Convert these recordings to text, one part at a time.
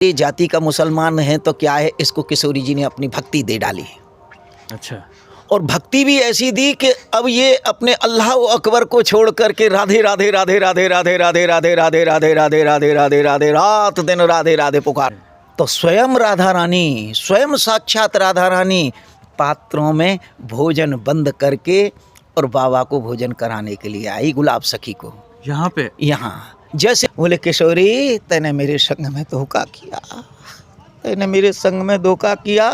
ये जाति का मुसलमान है तो क्या है, इसको किशोरी जी ने अपनी भक्ति दे डाली। अच्छा। और भक्ति भी ऐसी दी कि अब ये अपने अल्लाह अकबर को छोड़ करके राधे राधे राधे राधे राधे राधे राधे राधे राधे राधे राधे राधे राधे रात दिन राधे राधे पुकार। तो स्वयं राधा रानी, स्वयं साक्षात राधा रानी पात्रों में भोजन बंद करके और बाबा को भोजन कराने के लिए आई गुलाब सखी को। यहाँ पे यहाँ जैसे बोले, किशोरी तैने मेरे संग में धोखा किया, तैने मेरे संग में धोखा किया,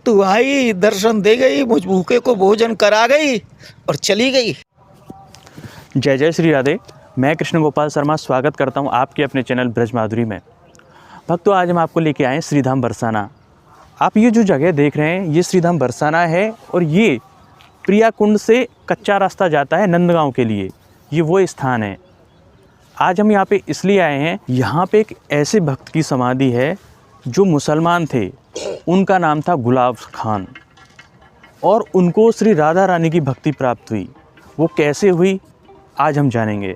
तू आई दर्शन दे गई, मुझ भूखे को भोजन करा गई और चली गई। जय जय श्री राधे। मैं कृष्ण गोपाल शर्मा स्वागत करता हूं आपके अपने चैनल ब्रज माधुरी में। भक्तों, आज हम आपको लेके आए श्रीधाम बरसाना। आप ये जो जगह देख रहे हैं ये श्रीधाम बरसाना है और ये प्रिया कुंड से कच्चा रास्ता जाता है नंदगांव के लिए। ये वो स्थान है। आज हम यहाँ पे इसलिए आए हैं, यहाँ पे एक ऐसे भक्त की समाधि है जो मुसलमान थे। उनका नाम था गुलाब खान और उनको श्री राधा रानी की भक्ति प्राप्त हुई। वो कैसे हुई आज हम जानेंगे,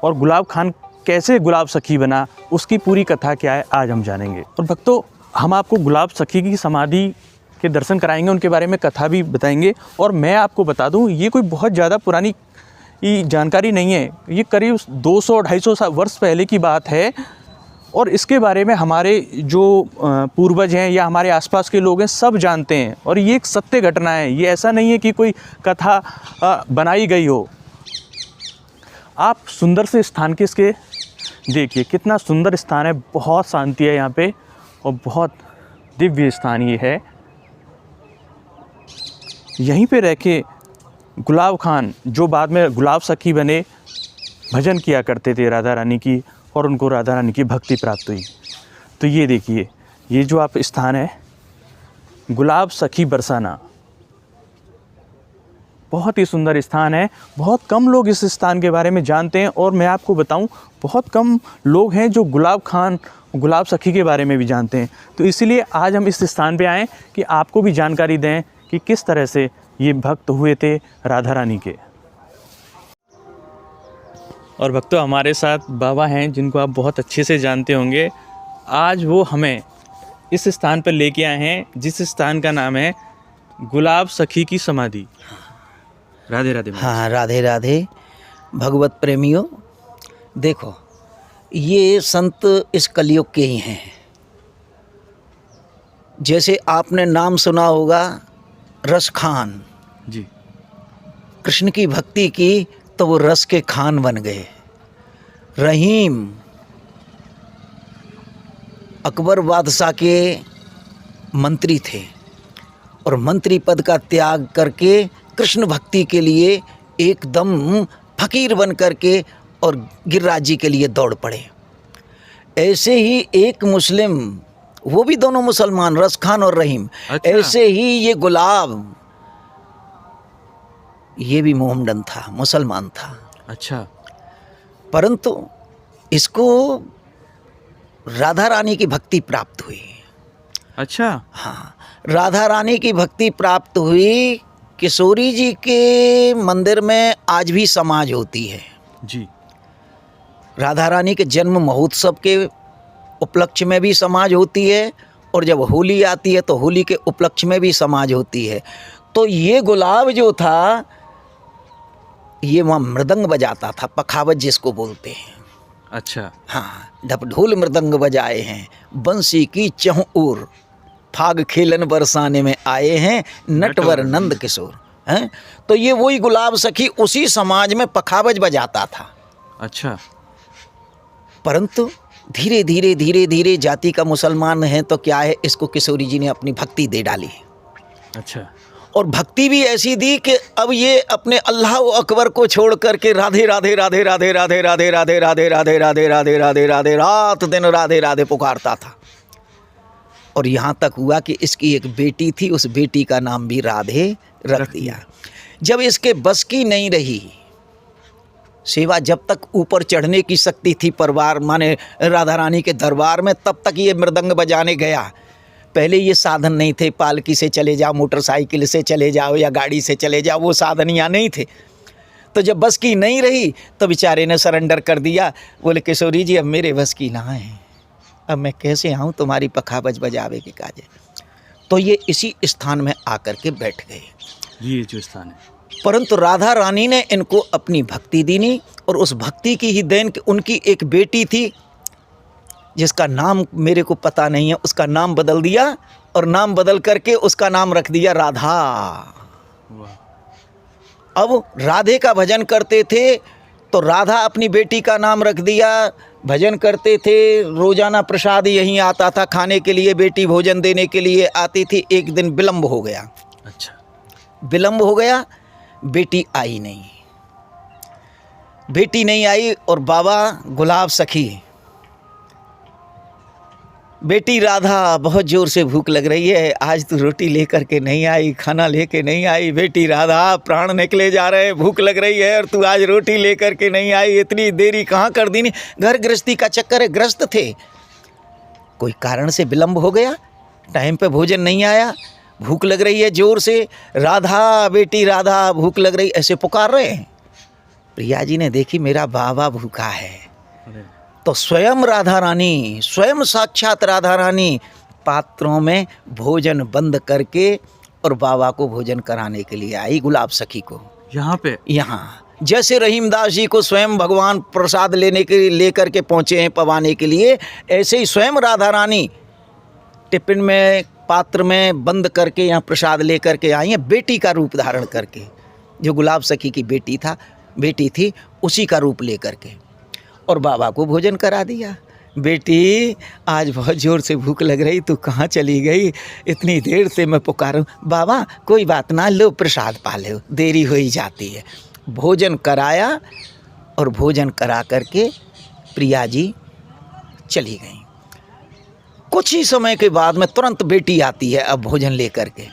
और गुलाब खान कैसे गुलाब सखी बना उसकी पूरी कथा क्या है आज हम जानेंगे। और भक्तों, हम आपको गुलाब सखी की समाधि के दर्शन कराएंगे, उनके बारे में कथा भी बताएंगे। और मैं आपको बता दूं, ये कोई बहुत ज़्यादा पुरानी जानकारी नहीं है। ये करीब 200-250 वर्ष पहले की बात है और इसके बारे में हमारे जो पूर्वज हैं या हमारे आसपास के लोग हैं सब जानते हैं। और ये एक सत्य घटना है, ये ऐसा नहीं है कि कोई कथा बनाई गई हो। आप सुंदर से स्थान के इसके देखिए, कितना सुंदर स्थान है, बहुत शांति है यहाँ पे और बहुत दिव्य स्थान ये है। यहीं पे रह के गुलाब खान, जो बाद में गुलाब सखी बने, भजन किया करते थे राधा रानी की और उनको राधा रानी की भक्ति प्राप्त हुई। तो ये देखिए, ये जो आप स्थान है गुलाब सखी बरसाना, बहुत ही सुंदर स्थान है। बहुत कम लोग इस स्थान के बारे में जानते हैं और मैं आपको बताऊं, बहुत कम लोग हैं जो गुलाब खान, गुलाब सखी के बारे में भी जानते हैं। तो इसीलिए आज हम इस स्थान पे आए कि आपको भी जानकारी दें कि किस तरह से ये भक्त हुए थे राधा रानी के। और भक्तों, हमारे साथ बाबा हैं जिनको आप बहुत अच्छे से जानते होंगे। आज वो हमें इस स्थान पर लेके आए हैं जिस स्थान का नाम है गुलाब सखी की समाधि। राधे राधे। हाँ, राधे राधे। भगवत प्रेमियों, देखो ये संत इस कलयुग के ही हैं। जैसे आपने नाम सुना होगा रस खान जी, कृष्ण की भक्ति की तो वो रस के खान बन गए। रहीम अकबर बादशाह के मंत्री थे और मंत्री पद का त्याग करके कृष्ण भक्ति के लिए एकदम फकीर बन करके और गिरिराज जी के लिए दौड़ पड़े। ऐसे ही एक मुस्लिम, वो भी दोनों मुसलमान, रस खान और रहीम। अच्छा। ऐसे ही ये गुलाब, ये भी मोहम्मदन था, मुसलमान था। अच्छा। परंतु इसको राधा रानी की भक्ति प्राप्त हुई। अच्छा। हाँ, राधा रानी की भक्ति प्राप्त हुई। किशोरी जी के मंदिर में आज भी समाज होती है जी। राधा रानी के जन्म महोत्सव के उपलक्ष्य में भी समाज होती है और जब होली आती है तो होली के उपलक्ष्य में भी समाज होती है। तो ये गुलाब जो था, ये वहाँ मृदंग बजाता था, पखावत जिसको बोलते हैं। अच्छा। हाँ, ढप ढोल मृदंग बजाए हैं, बंसी की चहुं ओर, फाग खेलन बरसाने में आए हैं, नटवर नंद किशोर हैं। तो ये वही गुलाब सखी उसी समाज में पखावज बजाता था। अच्छा। परंतु धीरे धीरे धीरे धीरे जाति का मुसलमान है तो क्या है, इसको किशोरी जी ने अपनी भक्ति दे डाली। अच्छा। और भक्ति भी ऐसी दी कि अब ये अपने अल्लाह अकबर को छोड़ करके राधे राधे राधे राधे राधे राधे राधे राधे राधे राधे राधे राधे राधे रात दिन राधे राधे पुकारता था। और यहाँ तक हुआ कि इसकी एक बेटी थी, उस बेटी का नाम भी राधे रख दिया। जब इसके बस की नहीं रही सेवा, जब तक ऊपर चढ़ने की शक्ति थी परिवार माने राधा रानी के दरबार में, तब तक ये मृदंग बजाने गया। पहले ये साधन नहीं थे, पालकी से चले जाओ, मोटरसाइकिल से चले जाओ या गाड़ी से चले जाओ, वो साधन यहाँ नहीं थे। तो जब बस की नहीं रही तो बेचारे ने सरेंडर कर दिया। बोले किशोरी जी अब मेरे बस की ना है, अब मैं कैसे आऊँ तुम्हारी पखावज बजावे के काजे। तो ये इसी स्थान में आकर के बैठ गए। ये जो स्थान है, परंतु राधा रानी ने इनको अपनी भक्ति दी नहीं, और उस भक्ति की ही देन कि उनकी एक बेटी थी जिसका नाम मेरे को पता नहीं है, उसका नाम बदल दिया और नाम बदल करके उसका नाम रख दिया राधा। वाह। अब राधे का भजन करते थे तो राधा अपनी बेटी का नाम रख दिया। भजन करते थे, रोजाना प्रसाद यहीं आता था खाने के लिए, बेटी भोजन देने के लिए आती थी। एक दिन विलम्ब हो गया। अच्छा, विलम्ब हो गया, बेटी आई नहीं। बेटी नहीं आई और बाबा गुलाब सखी, बेटी राधा बहुत ज़ोर से भूख लग रही है, आज तू रोटी लेकर के नहीं आई, खाना लेके नहीं आई। बेटी राधा, प्राण निकले जा रहे हैं, भूख लग रही है और तू आज रोटी लेकर के नहीं आई, इतनी देरी कहाँ कर दी। नहीं, घर गृहस्थी का चक्कर है, ग्रस्त थे, कोई कारण से विलम्ब हो गया, टाइम पे भोजन नहीं आया, भूख लग रही है ज़ोर से। राधा, बेटी राधा, भूख लग रही, ऐसे पुकार रहे हैं। प्रिया जी ने देखी मेरा बाबा भूखा है, तो स्वयं राधा रानी, स्वयं साक्षात राधा रानी पात्रों में भोजन बंद करके और बाबा को भोजन कराने के लिए आई, गुलाब सखी को। यहाँ पे, यहाँ जैसे रहीमदास जी को स्वयं भगवान प्रसाद लेकर के पहुँचे हैं पवाने के लिए, ऐसे ही स्वयं राधा रानी टिफिन में, पात्र में बंद करके यहाँ प्रसाद लेकर के आई हैं, बेटी का रूप धारण करके। जो गुलाब सखी की बेटी थी उसी का रूप लेकर के, और बाबा को भोजन करा दिया। बेटी, आज बहुत ज़ोर से भूख लग रही, तू कहाँ चली गई, इतनी देर से मैं पुकारूं। बाबा कोई बात ना, लो प्रसाद पा लो, देरी हो ही जाती है। भोजन कराया और भोजन करा करके प्रिया जी चली गई। कुछ ही समय के बाद में तुरंत बेटी आती है अब भोजन लेकर के।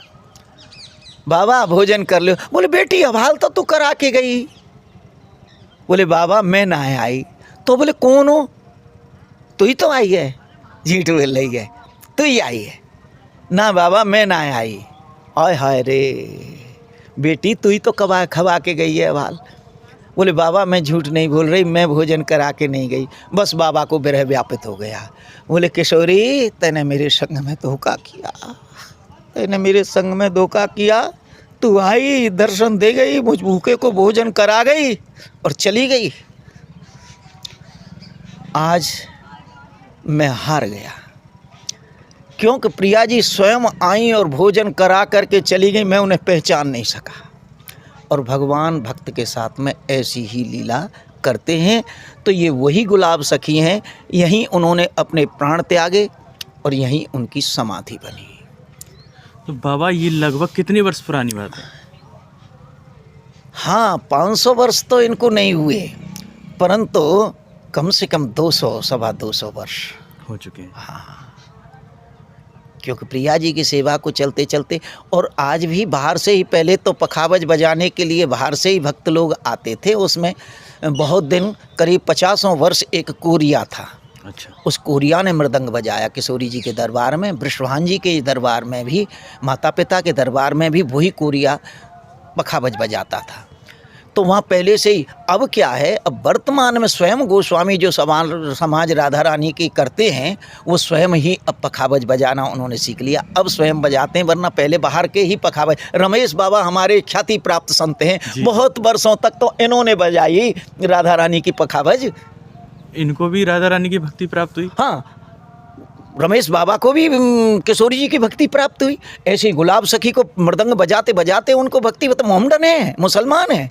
बाबा भोजन कर लो। बोले बेटी अब हाल तो तू करा के गई। बोले बाबा मैं ना आई। तो बोले कौन हो? तू ही तो आई है। झीठ बोल रही है, तू ही आई है ना। बाबा मैं ना आई। आय हाय रे बेटी, तू ही तो खवा के गई है हाल। बोले बाबा मैं झूठ नहीं बोल रही, मैं भोजन करा के नहीं गई, बस बाबा को विरह व्यापित हो गया। बोले किशोरी तैने मेरे संग में धोखा किया, तैने मेरे संग में धोखा किया। तू आई, दर्शन दे गई, मुझ भूखे को भोजन करा गई और चली गई। आज मैं हार गया, क्योंकि प्रिया जी स्वयं आई और भोजन करा करके चली गई, मैं उन्हें पहचान नहीं सका। और भगवान भक्त के साथ में ऐसी ही लीला करते हैं। तो ये वही गुलाब सखी हैं, यहीं उन्होंने अपने प्राण त्यागे और यहीं उनकी समाधि बनी। तो बाबा ये लगभग कितने वर्ष पुरानी बात है? हाँ 500 वर्ष तो इनको नहीं हुए, परंतु कम से कम 200 सवा 200 वर्ष हो चुके हैं। हाँ, क्योंकि प्रिया जी की सेवा को चलते चलते, और आज भी बाहर से ही, पहले तो पखावज बजाने के लिए बाहर से ही भक्त लोग आते थे। उसमें बहुत दिन, करीब 50 वर्ष एक कोरिया था। अच्छा। उस कोरिया ने मृदंग बजाया किशोरी जी के दरबार में, वृषभान जी के दरबार में भी, माता पिता के दरबार में भी वही कोरिया पखावज बजाता था। तो वहाँ पहले से ही। अब क्या है, अब वर्तमान में स्वयं गोस्वामी जो समाज राधा रानी की करते हैं, वो स्वयं ही अब पखावज बजाना उन्होंने सीख लिया, अब स्वयं बजाते हैं। वरना पहले बाहर के ही पखावज, रमेश बाबा हमारे ख्याति प्राप्त संत हैं, बहुत वर्षों तक तो इन्होंने बजाई राधा रानी की पखावज। इनको भी राधा रानी की भक्ति प्राप्त हुई? हाँ, रमेश बाबा को भी किशोरी जी की भक्ति प्राप्त हुई। ऐसे ही गुलाब सखी को मृदंग बजाते बजाते उनको भक्ति, तो मोहम्मदन है, मुसलमान है,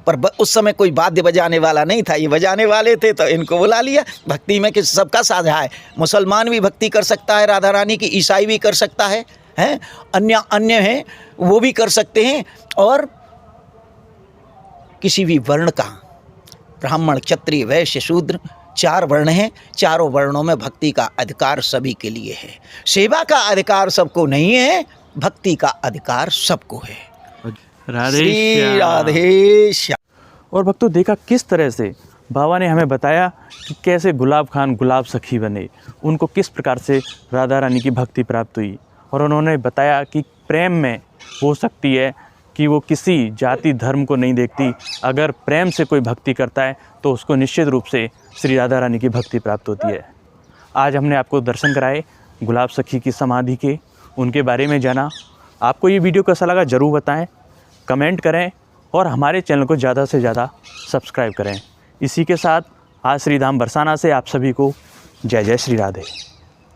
पर उस समय कोई वाद्य बजाने वाला नहीं था, ये बजाने वाले थे, तो इनको बुला लिया। भक्ति में कि सबका साझा है, मुसलमान भी भक्ति कर सकता है राधा रानी की, ईसाई भी कर सकता है, हैं अन्य हैं वो भी कर सकते हैं। और किसी भी वर्ण का, ब्राह्मण क्षत्रिय वैश्य शूद्र 4 वर्ण हैं, चारों वर्णों में भक्ति का अधिकार सभी के लिए है। सेवा का अधिकार सबको नहीं है, भक्ति का अधिकार सबको है। राधे राधे श्याम। और भक्तों, देखा किस तरह से बाबा ने हमें बताया कि कैसे गुलाब खान गुलाब सखी बने, उनको किस प्रकार से राधा रानी की भक्ति प्राप्त हुई। और उन्होंने बताया कि प्रेम में हो सकती है कि वो किसी जाति धर्म को नहीं देखती, अगर प्रेम से कोई भक्ति करता है तो उसको निश्चित रूप से श्री राधा रानी की भक्ति प्राप्त होती है। आज हमने आपको दर्शन कराए गुलाब सखी की समाधि के, उनके बारे में जाना। आपको ये वीडियो कैसा लगा ज़रूर बताएं, कमेंट करें और हमारे चैनल को ज़्यादा से ज़्यादा सब्सक्राइब करें। इसी के साथ आज श्री धाम बरसाना से आप सभी को जय जय श्री राधे।